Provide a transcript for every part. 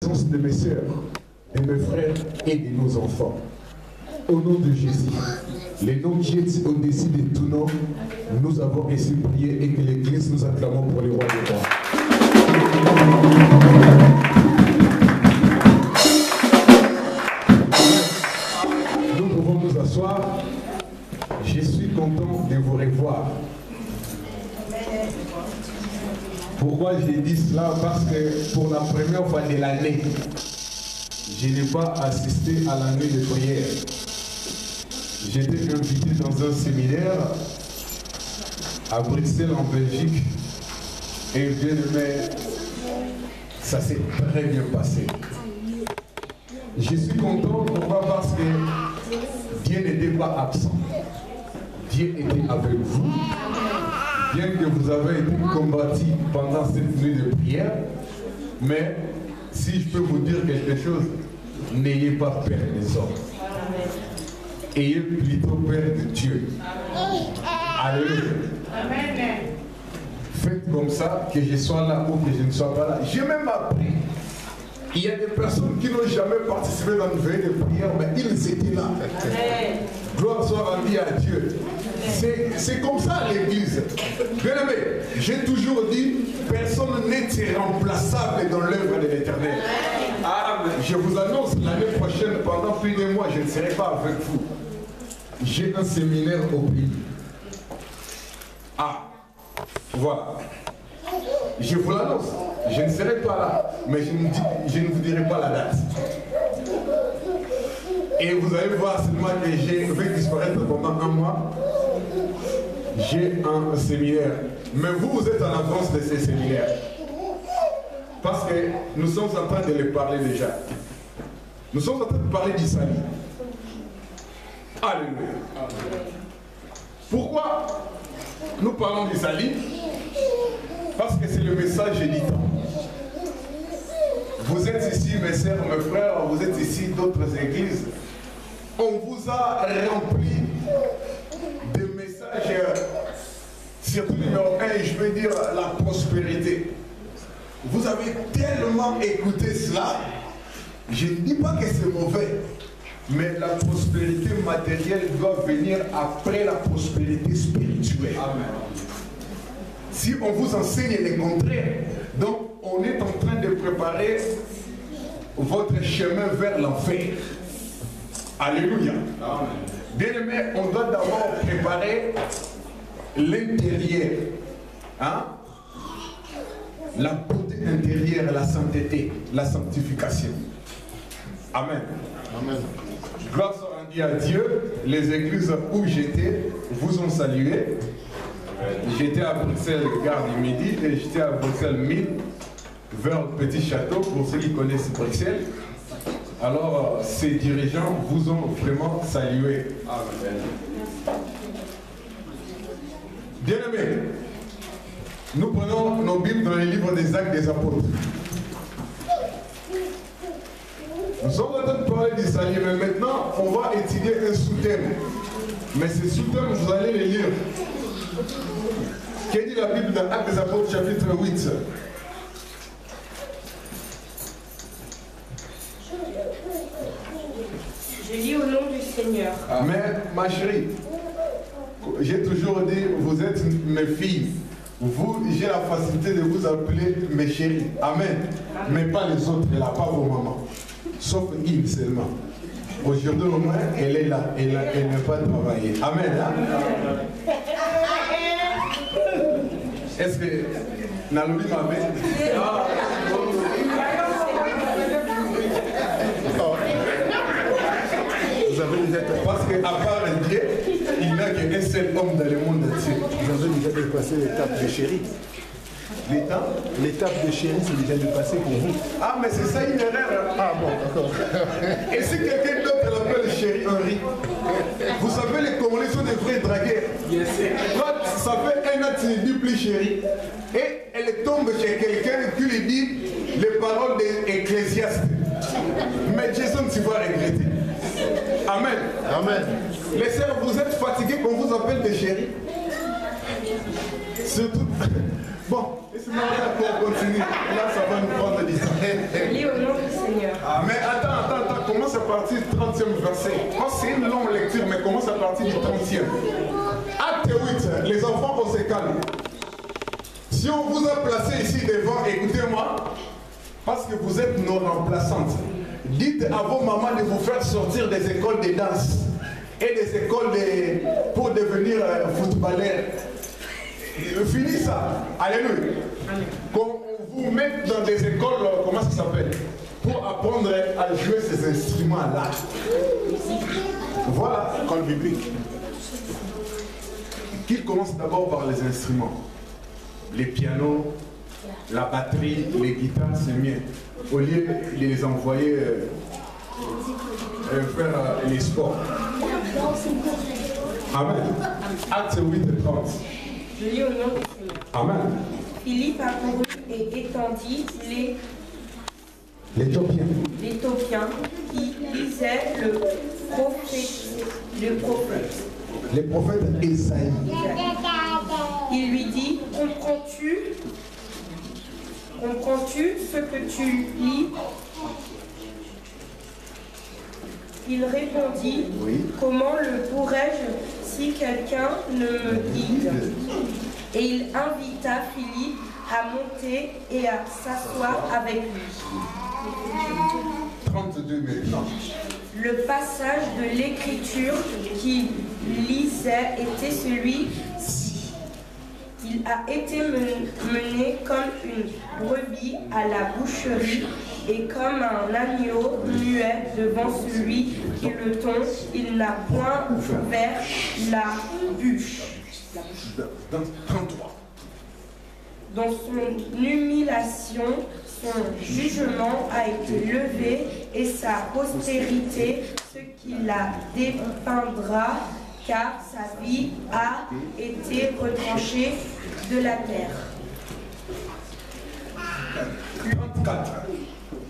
l'existence de mes sœurs, de mes frères et de nos enfants. Au nom de Jésus, les noms qui est au-dessus de tout nom, nous avons ainsi prié et que l'Église nous acclamons pour les rois des rois. Nous pouvons nous asseoir. Je suis content de vous revoir. Pourquoi j'ai dit cela? Parce que pour la première fois de l'année, je n'ai pas assisté à la nuit de prière. J'étais invité dans un séminaire à Bruxelles, en Belgique, et bien aimé, ça s'est très bien passé. Je suis content, pourquoi? Parce que Dieu n'était pas absent. Dieu était avec vous. Bien que vous avez été combattu pendant cette nuit de prière, mais si je peux vous dire quelque chose, n'ayez pas peur des hommes. Ayez plutôt peur de Dieu. Alléluia. Faites comme ça, que je sois là ou que je ne sois pas là. J'ai même appris. Il y a des personnes qui n'ont jamais participé dans une veille de prière, mais ils étaient là. Gloire soit rendue à Dieu. C'est comme ça l'église. Bien aimé, j'ai toujours dit, personne n'est irremplaçable dans l'œuvre de l'Éternel. Je vous annonce, l'année prochaine, pendant plus de mois, je ne serai pas avec vous. J'ai un séminaire au pays. Ah, voilà. Je vous l'annonce, je ne serai pas là, mais je ne vous dirai pas la date. Et vous allez voir seulement que je vais disparaître pendant un mois. J'ai un séminaire. Mais vous, vous êtes en avance de ces séminaires. Parce que nous sommes en train de les parler déjà. Nous sommes en train de parler d'Israël. Alléluia. Pourquoi nous parlons d'Israël? Parce que c'est le message du temps. Vous êtes ici, mes sœurs, mes frères, vous êtes ici d'autres églises. On vous a rempli de messages, surtout numéro 1, je veux dire la prospérité. Vous avez tellement écouté cela, je ne dis pas que c'est mauvais, mais la prospérité matérielle doit venir après la prospérité spirituelle. Amen. Si on vous enseigne le contraire, donc on est en train de préparer votre chemin vers l'enfer. Alléluia. Bien aimé, on doit d'abord préparer l'intérieur. Hein? La beauté intérieure, la sainteté, la sanctification. Amen. Amen. Gloire soit rendue à Dieu. Les églises où j'étais vous ont salué. J'étais à Bruxelles, gare du Midi, et j'étais à Bruxelles 1000, vers le Petit Château, pour ceux qui connaissent Bruxelles. Alors, ces dirigeants vous ont vraiment salué. Amen. Bien-aimés, nous prenons nos Bibles dans les livres des Actes des Apôtres. Nous sommes en train de parler d'Israël, mais maintenant, on va étudier un sous-thème. Mais ces sous-thèmes, vous allez les lire. Qu'est-ce que dit la Bible dans Actes des Apôtres, chapitre 8? Je lis au nom du Seigneur. Mais ma chérie, j'ai toujours dit, vous êtes mes filles. Vous, j'ai la facilité de vous appeler mes chéries. Amen. Mais pas les autres, là, pas vos mamans. Sauf une seulement. Aujourd'hui au moins, elle est là. Elle n'a pas travaillé. Amen. Hein? Est-ce que Nalobi m'avait vous avez déjà... Parce qu'à part Dieu, il n'y a qu'un seul homme dans le monde entier. Vous avez déjà dépassé l'étape de chérie. L'étape de chérie, c'est déjà dépassé pour vous. Ah, mais c'est ça une erreur. Ah bon, d'accord. Et si quelqu'un d'autre l'appelle chérie Henri, vous savez, les Congolais sont des vrais dragueurs. Yes. Quand ça fait un an, tu ne dis plus chérie. Et elle tombe chez quelqu'un qui lui dit les paroles d'Ecclésiaste. Mais Jason, tu vas regretter. Amen. Amen. Les sœurs, vous êtes fatigués qu'on vous appelle des chéris? Surtout. Bon, laissez-moi qu'on continue. Là, ça va nous prendre du temps. Je lis au nom du partir du 30e verset. C'est une longue lecture, mais commence à partir du 30e. Acte 8, les enfants, on se calme. Si on vous a placé ici devant, écoutez-moi, parce que vous êtes nos remplaçantes. Dites à vos mamans de vous faire sortir des écoles de danse et des écoles pour devenir footballeur. Finis ça. Alléluia. Qu'on vous mette dans des écoles, comment ça s'appelle, pour apprendre à jouer ces instruments-là. Voilà l'école biblique. Qu'il commence d'abord par les instruments. Les pianos, la batterie, les guitares, c'est mieux. Au lieu de les envoyer faire les sports. Amen. Acte 8 et 30. Je lis au nom du Seigneur. Amen. Philippe accourut et étendit les Taupiens qui lisaient le prophète. Les prophètes Ésaïe. Il lui dit, comprends-tu ce que tu lis? Il répondit, oui. Comment le pourrais-je si quelqu'un ne me guide? Et il invita Philippe à monter et à s'asseoir avec lui. 32 maintenant. Le passage de l'écriture qu'il lisait était celui-ci. Il a été mené comme une brebis à la boucherie et comme un agneau muet devant celui qui le tond, il n'a point ouvert la bouche. 33. Dans son humiliation, son jugement a été levé et sa postérité, ce qui la dépeindra, car sa vie a été retranchée de la terre. 34.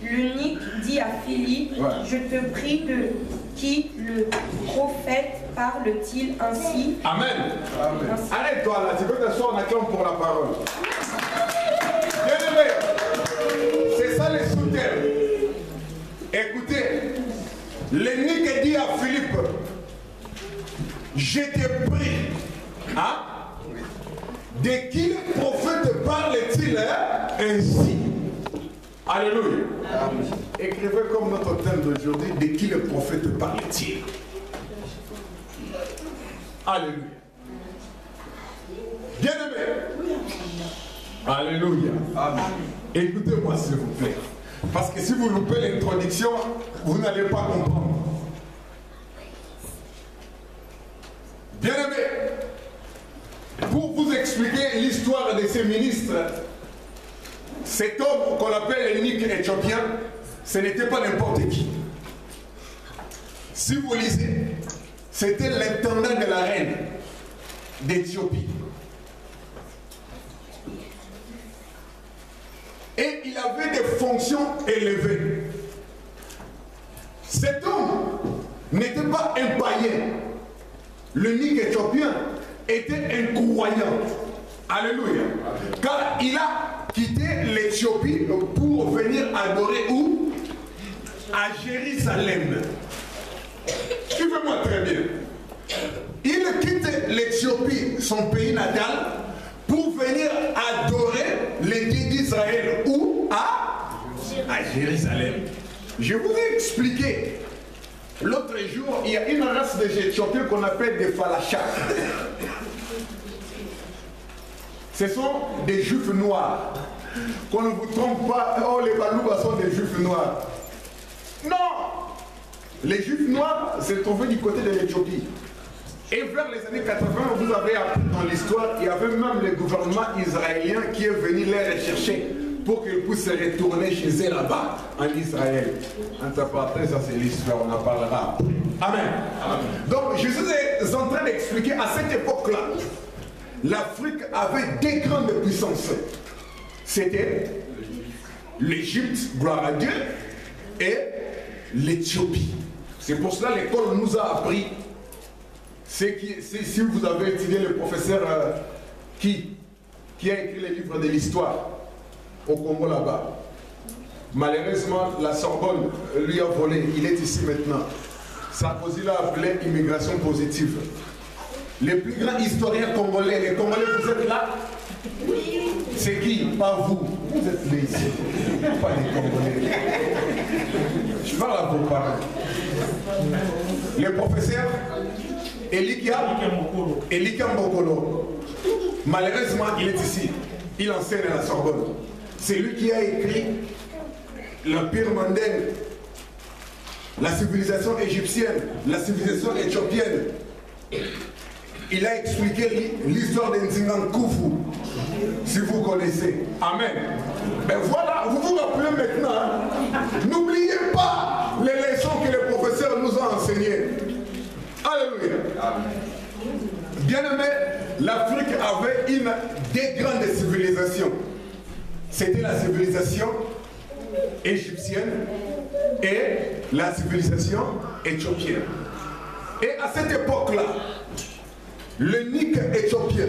L'eunuque dit à Philippe, je te prie de qui le prophète parle-t-il ainsi? Amen. Amen. Arrête-toi là, tu peux t'asseoir, on acclame pour la parole. Bien-aimé, c'est ça les sous-termes. Écoutez, l'eunuque dit à Philippe, je te prie, hein? De qui le prophète parle-t-il ainsi? Alléluia. Amen. Écrivez comme notre thème d'aujourd'hui, de qui le prophète parle-t-il? Alléluia. Bien-aimé. Alléluia. Amen. Écoutez-moi s'il vous plaît. Parce que si vous loupez l'introduction, vous n'allez pas comprendre. Bien-aimé, pour vous expliquer l'histoire de ces ministres, cet homme qu'on appelle l'eunuque éthiopien, ce n'était pas n'importe qui. Si vous lisez, c'était l'intendant de la reine d'Éthiopie. Et il avait des fonctions élevées. Cet homme n'était pas un païen. L'eunuque éthiopien était un croyant. Alléluia. Car il a quitté l'Éthiopie pour venir adorer où? À Jérusalem. Suivez-moi très bien. Il quitte l'Éthiopie, son pays natal, pour venir adorer les dieux d'Israël. Où? À Jérusalem. Je vous ai expliqué. L'autre jour, il y a une race d'Éthiopiens qu'on appelle des Falachas. Ce sont des juifs noirs. Qu'on ne vous trompe pas, oh les Balouba sont des juifs noirs. Non! Les juifs noirs se trouvaient du côté de l'Éthiopie. Et vers les années 80, vous avez appris dans l'histoire, il y avait même le gouvernement israélien qui est venu les rechercher pour qu'ils puissent se retourner chez eux là-bas, en Israël. Entre parenthèses, ça c'est l'histoire, on en parlera après. Amen. Amen. Donc, je suis en train d'expliquer, à cette époque-là, l'Afrique avait deux grandes puissances. C'était l'Égypte, gloire à Dieu, et l'Éthiopie. C'est pour cela que l'école nous a appris. Si vous avez étudié le professeur qui a écrit les livres de l'histoire au Congo là-bas, Malheureusement, la Sorbonne lui a volé. Il est ici maintenant. Sarkozy l'a appelé immigration positive. Les plus grands historiens congolais, les Congolais, vous êtes là? C'est qui? Pas vous. Vous êtes les ici. Pas les Congolais. Je parle à vos parents. Les professeurs, Elika Mbokolo. Malheureusement, il est ici. Il enseigne à la Sorbonne. C'est lui qui a écrit l'Empire Mandel, la civilisation égyptienne, la civilisation éthiopienne. Il a expliqué l'histoire de Nzingan Khufu, si vous connaissez. Amen. Ben voilà, vous vous rappelez maintenant. Hein? N'oubliez pas les leçons que les professeurs nous ont enseignées. Alléluia. Bien aimé, l'Afrique avait une des grandes civilisations. C'était la civilisation égyptienne et la civilisation éthiopienne. Et à cette époque-là, le Nik éthiopien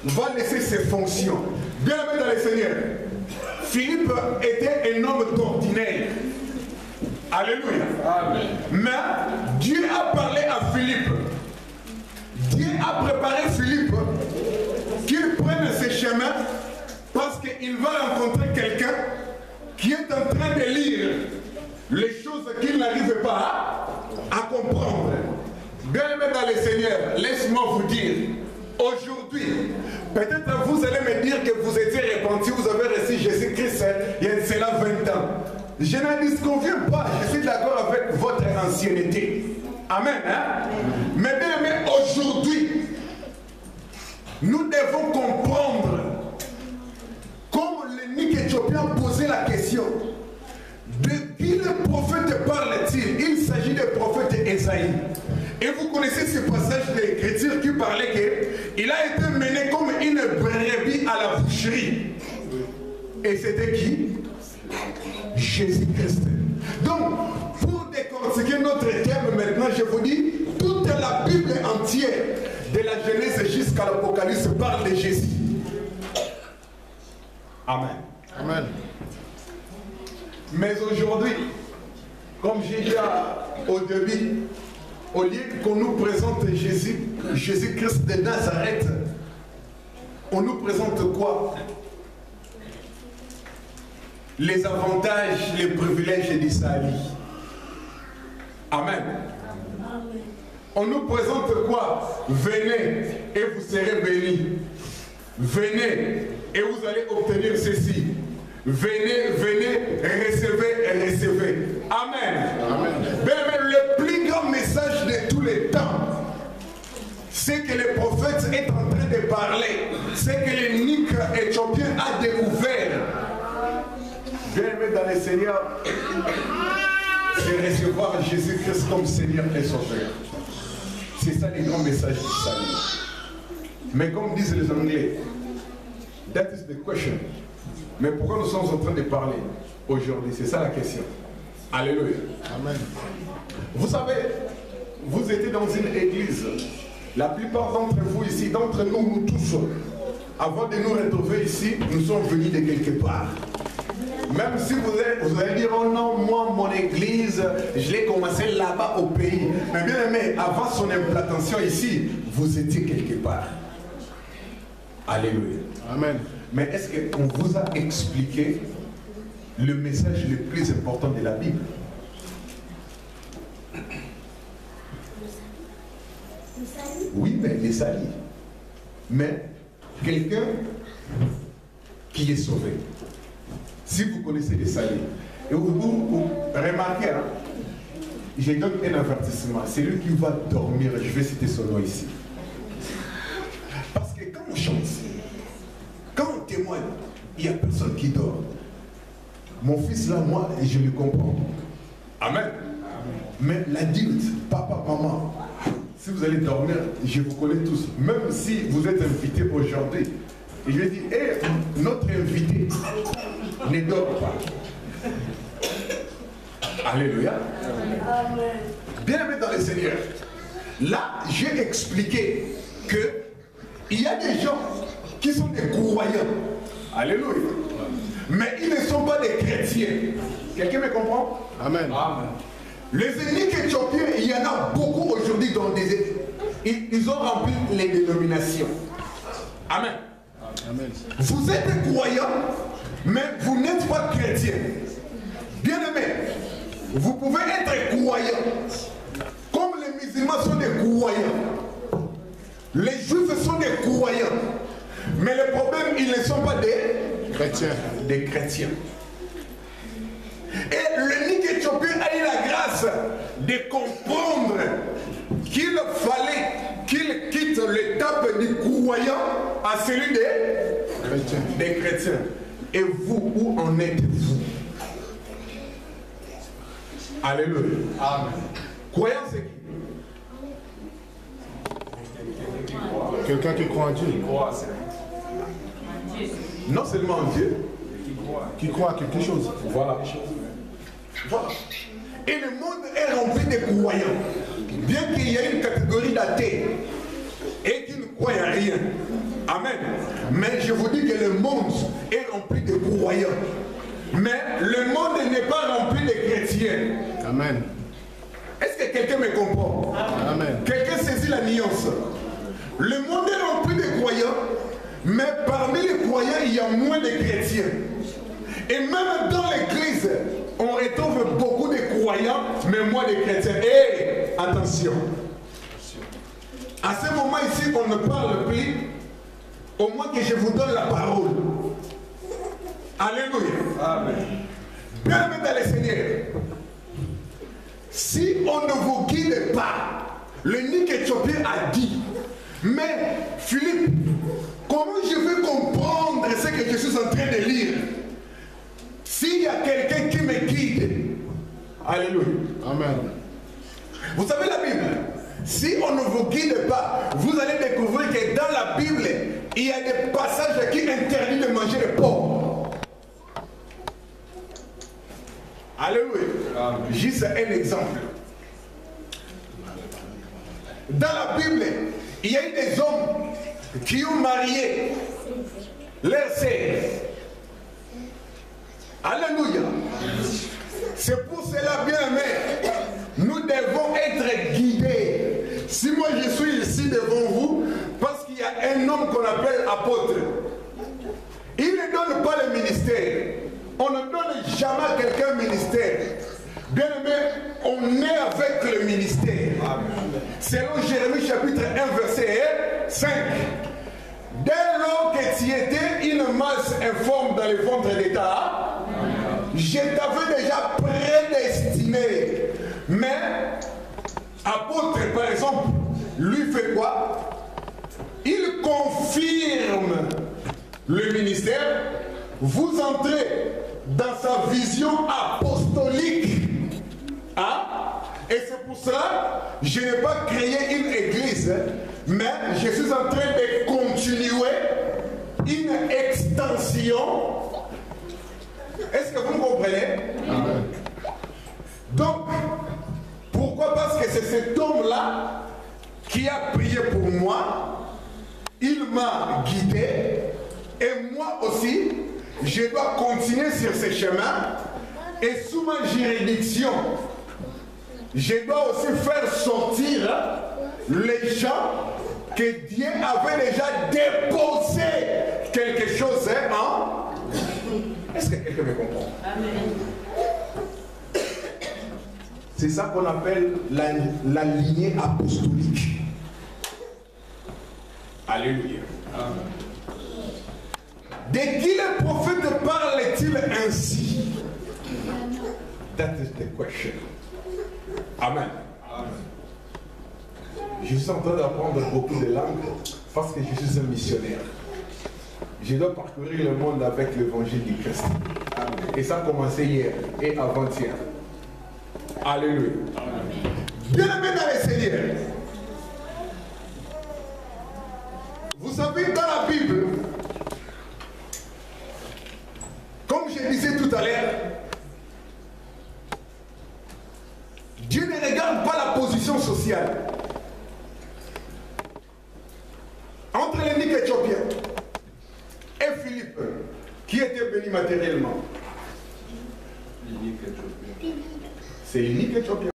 va laisser ses fonctions. Bien aimé dans les seigneurs, Philippe était un homme d'ordinaire. Alléluia. Amen. Mais Dieu a parlé à Philippe. Dieu a préparé Philippe qu'il prenne ses chemins parce qu'il va rencontrer quelqu'un qui est en train de lire les choses qu'il n'arrive pas à comprendre. Bien aimé dans les seigneurs, laisse-moi vous dire, aujourd'hui, peut-être vous allez me dire que vous étiez repenti, vous avez reçu Jésus-Christ il y a cela 20 ans. Je ne disconviens pas, je suis d'accord avec votre ancienneté. Amen. Hein? Mais bien aimé, aujourd'hui, nous devons comprendre, comme le Nik éthiopien posait la question, de quel prophète parle-t-il? Il s'agit du prophète Esaïe. Et vous connaissez ce passage de l'écriture qui parlait qu'il a été mené comme une brebis à la boucherie. Et c'était qui? Jésus-Christ. Donc, pour décortiquer notre thème maintenant, je vous dis, toute la Bible entière, de la Genèse jusqu'à l'Apocalypse, parle de Jésus. Amen. Amen. Mais aujourd'hui, comme j'ai dit au début, au lieu qu'on nous présente Jésus-Christ de Nazareth, on nous présente quoi? Les avantages, les privilèges d'Isaïe. Amen. On nous présente quoi? Venez et vous serez bénis. Venez et vous allez obtenir ceci. Venez, venez, recevez et recevez. Amen. Amen. Mais le plus grand message de tous les temps, c'est que le prophète est en train de parler. C'est que le Nik éthiopien a découvert. Bien aimé dans le Seigneur, c'est recevoir Jésus-Christ comme Seigneur et Sauveur. C'est ça le grand message du salut. Mais comme disent les Anglais, that is the question. Mais pourquoi nous sommes en train de parler aujourd'hui? C'est ça la question. Alléluia. Amen. Vous savez, vous étiez dans une église. La plupart d'entre vous ici, d'entre nous, nous tous, avant de nous retrouver ici, nous sommes venus de quelque part. Même si vous allez dire, oh non, moi, mon église, je l'ai commencé là-bas au pays. Mais bien aimé, avant son implantation ici, vous étiez quelque part. Alléluia. Amen. Mais est-ce qu'on vous a expliqué le message le plus important de la Bible? Oui, mais les salis. Mais quelqu'un qui est sauvé. Si vous connaissez les salis, et vous remarquez, hein, je donne un avertissement. C'est lui qui va dormir, je vais citer son nom ici. Parce que quand on chante, quand on témoigne, il n'y a personne qui dort. Mon fils là, moi, je le comprends. Amen. Mais l'adulte, papa, maman, si vous allez dormir, je vous connais tous. Même si vous êtes invité aujourd'hui, et je vais dire, hey, notre invité ne dort pas. Alléluia. Amen. Bien aimé dans le Seigneur. Là, j'ai expliqué que il y a des gens qui sont des croyants. Alléluia. mais ils ne sont pas des chrétiens. Quelqu'un me comprend? Amen. Amen. Les ethniques éthiopiens, il y en a beaucoup aujourd'hui dans des... Ils ont rempli les dénominations. Amen. Amen. Vous êtes croyants, mais vous n'êtes pas chrétiens. Bien-aimés, vous pouvez être croyants, comme les musulmans sont des croyants. Les juifs sont des croyants. Mais le problème, ils ne sont pas des chrétiens. Et l'unique éthiopien a eu la grâce de comprendre qu'il fallait qu'il quitte l'étape du croyant à celui des chrétiens. Et vous, où en êtes-vous? Alléluia. Amen. Croyant, c'est qui? Quelqu'un qui croit en Dieu. Non seulement en Dieu, Qui croit à quelque chose. voilà. Voilà. Et le monde est rempli de croyants. Bien qu'il y ait une catégorie d'athées et qui ne croient à rien. Amen. Mais je vous dis que le monde est rempli de croyants. Mais le monde n'est pas rempli de chrétiens. Amen. Est-ce que quelqu'un me comprend? Amen. Quelqu'un saisit la nuance? Le monde est rempli de croyants, mais parmi les croyants, il y a moins de chrétiens. Et même dans l'église, on retrouve beaucoup de croyants, mais moins de chrétiens. Et attention, à ce moment ici, on ne parle plus, au moins que je vous donne la parole. Alléluia. Amen. Bien-aimés dans le Seigneur, si on ne vous guide pas, l'unique éthiopien a dit, mais Philippe, comment je vais comprendre ce que je suis en train de lire? S'il y a quelqu'un qui me guide, alléluia. Amen. Vous savez la Bible, si on ne vous guide pas, vous allez découvrir que dans la Bible, il y a des passages qui interdisent de manger le porc. Alléluia. Juste un exemple. Dans la Bible, il y a eu des hommes qui ont marié leurs sœurs. Alléluia. C'est pour cela, bien aimé, nous devons être guidés. Si moi je suis ici devant vous, parce qu'il y a un homme qu'on appelle apôtre, il ne donne pas le ministère. On ne donne jamais à quelqu'un un ministère. Bien aimé, on est avec le ministère. Selon Jérémie chapitre 1 verset 5. Dès lors que tu étais une masse informe dans le ventre d'État, je t'avais déjà prédestiné. Mais, apôtre par exemple, lui fait quoi? Il confirme le ministère. Vous entrez dans sa vision apostolique. Hein? Et c'est pour cela que je n'ai pas créé une église, mais je suis en train de continuer une extension. Est-ce que vous me comprenez? Amen. Donc, pourquoi? Parce que c'est cet homme-là qui a prié pour moi, il m'a guidé, et moi aussi, je dois continuer sur ce chemin, et sous ma juridiction, je dois aussi faire sortir les gens que Dieu avait déjà déposé quelque chose en... Est-ce que quelqu'un me comprend? C'est ça qu'on appelle la lignée apostolique. Alléluia. De qui le prophète parle-t-il ainsi? That is the question. Amen. Je suis en train d'apprendre beaucoup de langues parce que je suis un missionnaire. Je dois parcourir le monde avec l'évangile du Christ. Et ça a commencé hier et avant-hier. Alléluia. Bien-aimés dans le Seigneur. Vous savez, dans la Bible, comme je disais tout à l'heure, Dieu ne regarde pas la position sociale. Entre l'unique éthiopien et Philippe, qui était béni matériellement, C'est unique et choqué.